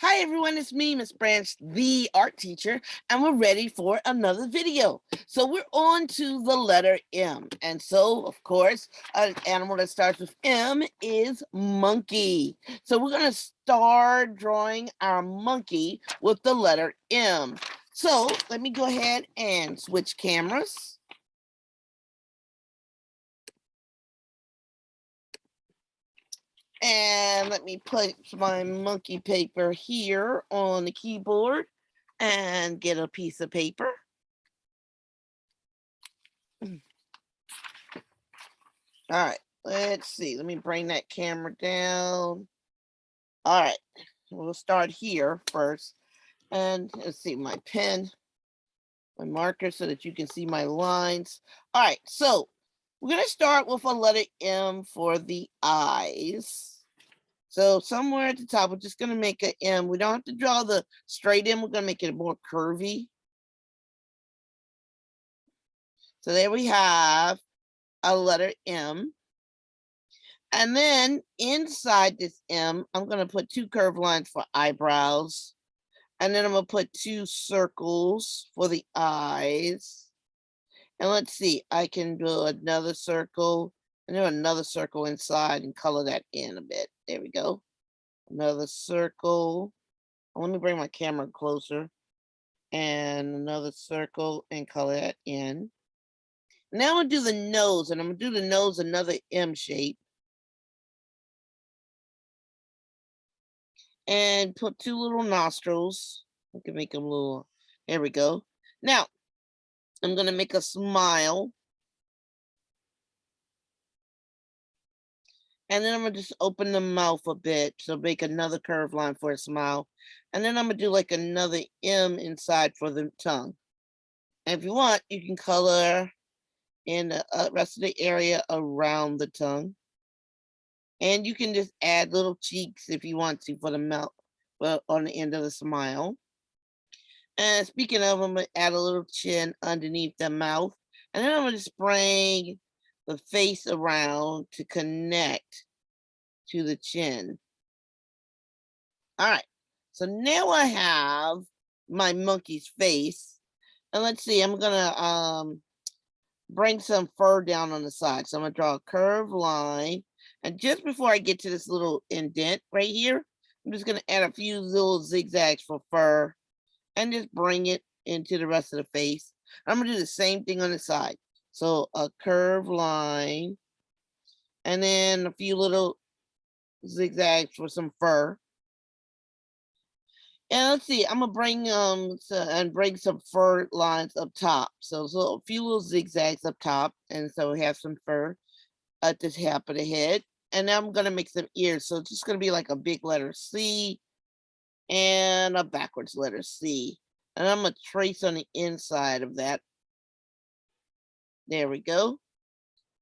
Hi everyone, it's me, Miss Branch, the art teacher, and we're ready for another video. So we're on to the letter M. And so, of course, an animal that starts with M is monkey. So we're going to start drawing our monkey with the letter M. So let me go ahead and switch cameras. And let me put my monkey paper here on the keyboard and get a piece of paper. All right, let's see. Let me bring that camera down. All right, we'll start here first. And let's see, my pen, my marker so that you can see my lines. All right, so we're going to start with a letter M for the eyes. So somewhere at the top, we're just going to make an M. We don't have to draw the straight M. We're going to make it more curvy. So there we have a letter M. And then inside this M, I'm going to put two curved lines for eyebrows. And then I'm going to put two circles for the eyes. And let's see, I can do another circle and do another circle inside and color that in a bit. There we go. Another circle. Let me bring my camera closer. And another circle and color that in. Now I'm going to do the nose, and I'm going to do the nose another M shape. And put two little nostrils. I can make them little. There we go. Now, I'm going to make a smile. And then I'm going to just open the mouth a bit. So make another curved line for a smile. And then I'm going to do like another M inside for the tongue. And if you want, you can color in the rest of the area around the tongue. And you can just add little cheeks if you want to for the mouth, well, on the end of the smile. And speaking of, I'm going to add a little chin underneath the mouth. And then I'm going to just bring the face around to connect to the chin. All right. So now I have my monkey's face. And let's see, I'm going to bring some fur down on the side. So I'm going to draw a curved line. And just before I get to this little indent right here, I'm just going to add a few little zigzags for fur and just bring it into the rest of the face. I'm going to do the same thing on the side. So a curved line and then a few little zigzags for some fur. And let's see, I'm gonna bring some fur lines up top. So a few little zigzags up top, and so we have some fur at the top of the head. And now I'm gonna make some ears. So it's just gonna be like a big letter C and a backwards letter C. And I'm gonna trace on the inside of that. There we go.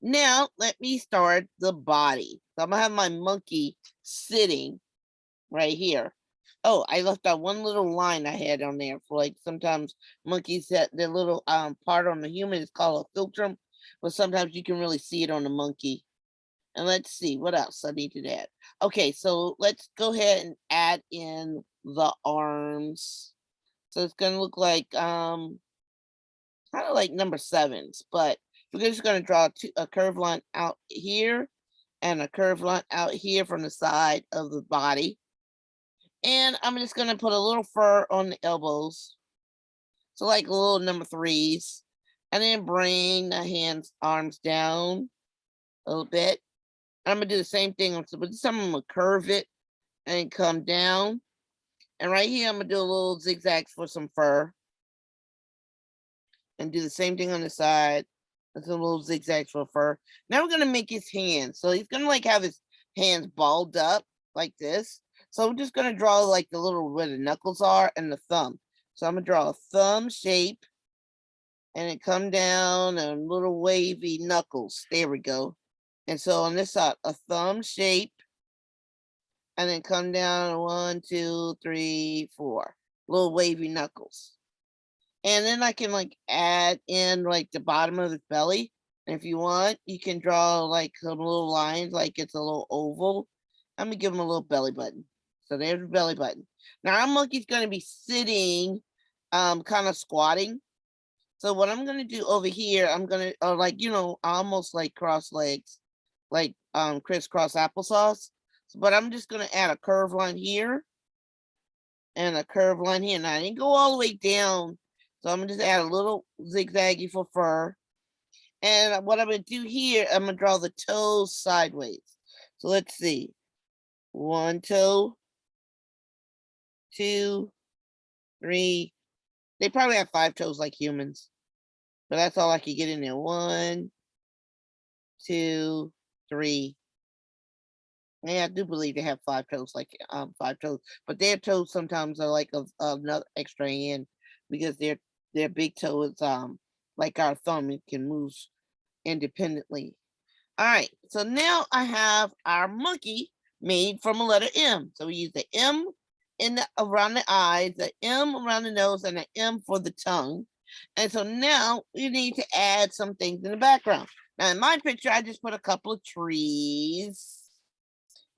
Now let me start the body. So I'm gonna have my monkey sitting right here. Oh, I left out one little line I had on there for like sometimes monkeys that their little part on the human is called a philtrum, but sometimes you can really see it on the monkey. And let's see what else I need to add. Okay, so let's go ahead and add in the arms. So it's gonna look like kind of like number sevens, but we're just gonna draw a curved line out here and a curved line out here from the side of the body. And I'm just going to put a little fur on the elbows. So like little number threes. And then bring the hands, arms down a little bit. And I'm going to do the same thing. But this time I'm going to curve it and come down. And right here, I'm going to do a little zigzags for some fur. And do the same thing on the side. That's a little zigzags for fur. Now we're going to make his hands. So he's going to like have his hands balled up like this. So I'm just going to draw like the little where the knuckles are and the thumb. So I'm going to draw a thumb shape and it come down and little wavy knuckles. There we go. And so on this side, a thumb shape and then come down 1, 2, 3, 4. Little wavy knuckles. And then I can like add in like the bottom of his belly. And if you want, you can draw like some little lines like it's a little oval. I'm going to give him a little belly button. So there's the belly button. Now our monkey's going to be sitting, kind of squatting. So what I'm going to do over here, I'm going to, like, you know, almost like cross legs, like crisscross applesauce. But I'm just going to add a curve line here and a curve line here. Now I didn't go all the way down. So I'm going to just add a little zigzaggy for fur. And what I'm going to do here, I'm going to draw the toes sideways. So let's see. 1 toe, 2, 3. They probably have 5 toes like humans. But that's all I could get in there. 1, 2, 3. Yeah, I do believe they have 5 toes, like 5 toes. But their toes sometimes are like another extra hand because their big toe is like our thumb. It can move independently. All right, so now I have our monkey made from a letter M. So we use the M around the eyes, the M around the nose, and the M for the tongue. And so now we need to add some things in the background. Now in my picture, I just put a couple of trees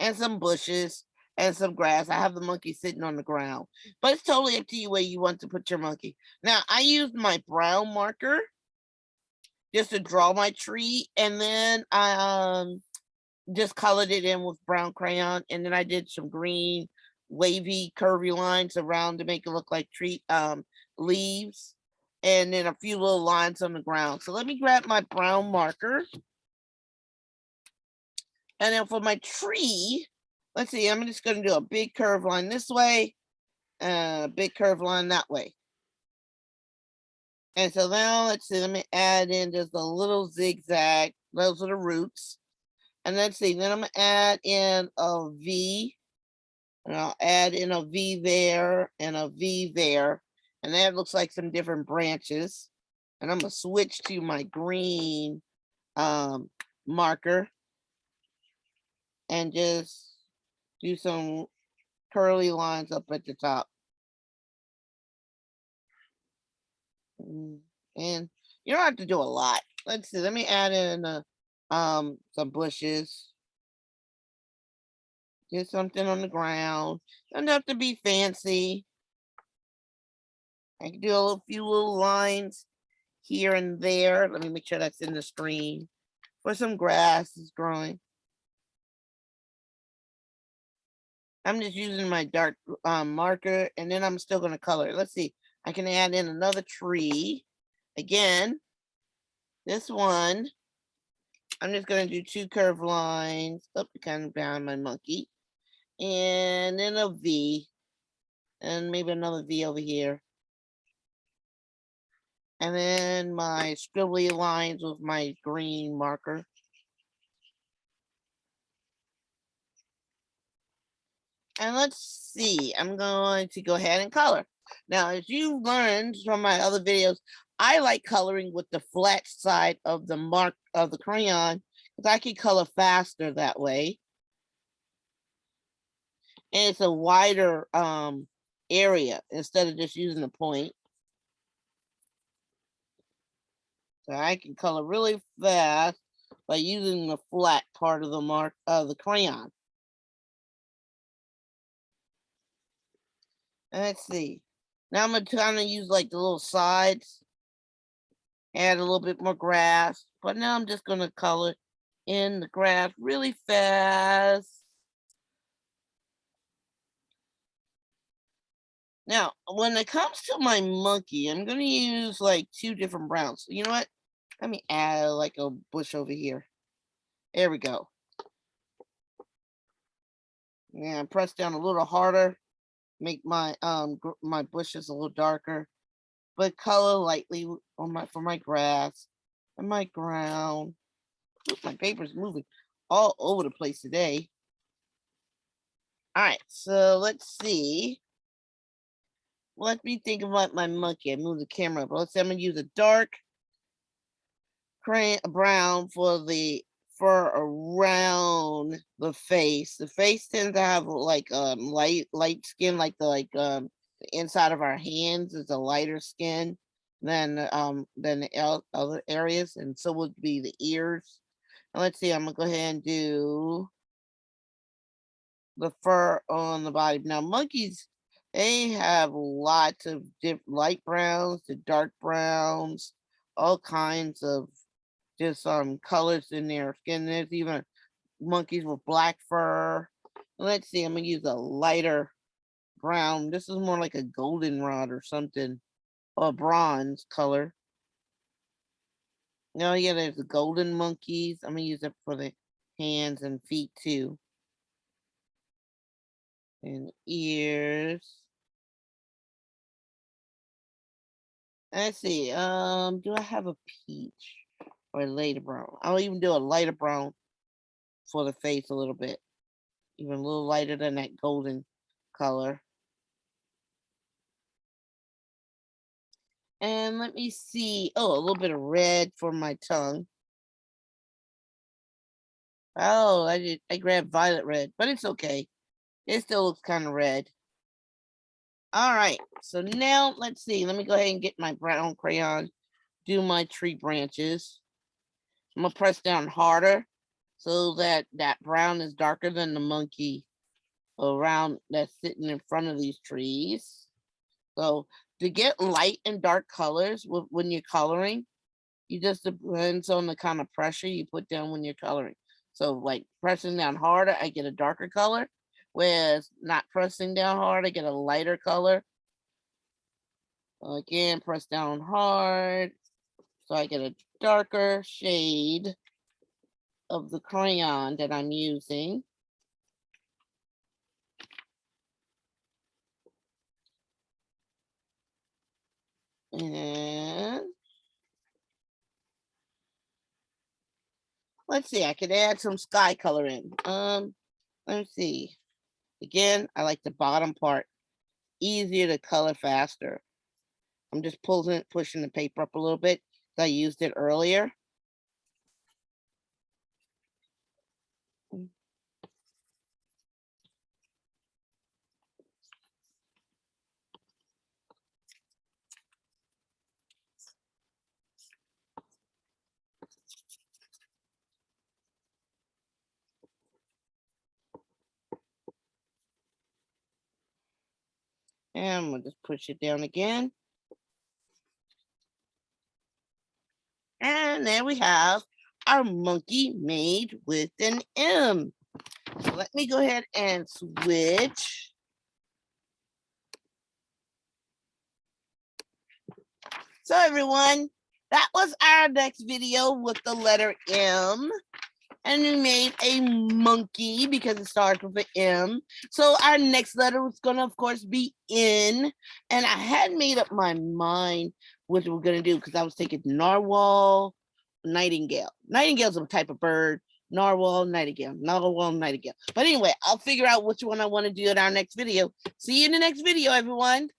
and some bushes and some grass. I have the monkey sitting on the ground, but it's totally up to you where you want to put your monkey. Now I used my brown marker just to draw my tree, and then I just colored it in with brown crayon, and then I did some green wavy curvy lines around to make it look like tree leaves, and then a few little lines on the ground. So let me grab my brown marker, and then for my tree, let's see, I'm just going to do a big curve line this way and a big curve line that way. And so now let's see, let me add in just a little zigzag. Those are the roots. And let's see, then I'm gonna add in a V, and I'll add in a V there and a V there. And that looks like some different branches. And I'm gonna switch to my green marker and just do some curly lines up at the top. And you don't have to do a lot. Let's see, let me add in some bushes. Just something on the ground. Doesn't have to be fancy. I can do a few little lines here and there. Let me make sure that's in the screen. For some grass is growing. I'm just using my dark marker, and then I'm still going to color it. Let's see. I can add in another tree. Again, this one, I'm just going to do 2 curved lines. Up, kind of behind my monkey. And then a V. And maybe another V over here. And then my scribbly lines with my green marker. And let's see, I'm going to go ahead and color. Now, as you learned from my other videos, I like coloring with the flat side of the crayon because I can color faster that way. And it's a wider area instead of just using the point. So I can color really fast by using the flat part of the crayon. Let's see. Now I'm gonna kind of use like the little sides, add a little bit more grass. But now I'm just gonna color in the grass really fast. Now, when it comes to my monkey, I'm gonna use like 2 different browns. You know what? Let me add like a bush over here. There we go. Yeah, press down a little harder. Make my my bushes a little darker, but color lightly on for my grass and my ground. Oops, my paper's moving all over the place today. All right, so let's see. Let me think about my monkey. I moved the camera up. Let's say I'm gonna use a dark brown for the fur around the face. The face tends to have like light skin, like the inside of our hands is a lighter skin than the other areas, and so would be the ears. And let's see, I'm gonna go ahead and do the fur on the body. Now, monkeys, they have lots of light browns to dark browns, all kinds of just colors in their skin. There's even monkeys with black fur. Let's see, I'm gonna use a lighter brown. This is more like a goldenrod or something, or bronze color. No, yeah, there's the golden monkeys. I'm gonna use it for the hands and feet too. And ears. Let's see. Do I have a peach or a lighter brown? I'll even do a lighter brown for the face a little bit. Even a little lighter than that golden color. And let me see. Oh, a little bit of red for my tongue. Oh, I grabbed violet red, but it's okay. It still looks kind of red. All right, so now let's see. Let me go ahead and get my brown crayon, do my tree branches. I'm gonna press down harder so that that brown is darker than the monkey around that's sitting in front of these trees. So to get light and dark colors when you're coloring, you just depends on the kind of pressure you put down when you're coloring. So like pressing down harder, I get a darker color. Whereas not pressing down hard, I get a lighter color. Again, press down hard, so I get a darker shade of the crayon that I'm using. And let's see, I could add some sky color in. Let me see. Again, I like the bottom part. Easier to color faster. I'm just pushing the paper up a little bit. I used it earlier. And we'll just push it down again. And there we have our monkey made with an M. So let me go ahead and switch. So everyone, that was our next video with the letter M. And we made a monkey because it starts with an M. So our next letter was going to, of course, be N. And I had made up my mind what we're going to do because I was thinking narwhal, nightingale. Nightingale's a type of bird. Narwhal, nightingale. Narwhal, nightingale. But anyway, I'll figure out which one I want to do in our next video. See you in the next video, everyone.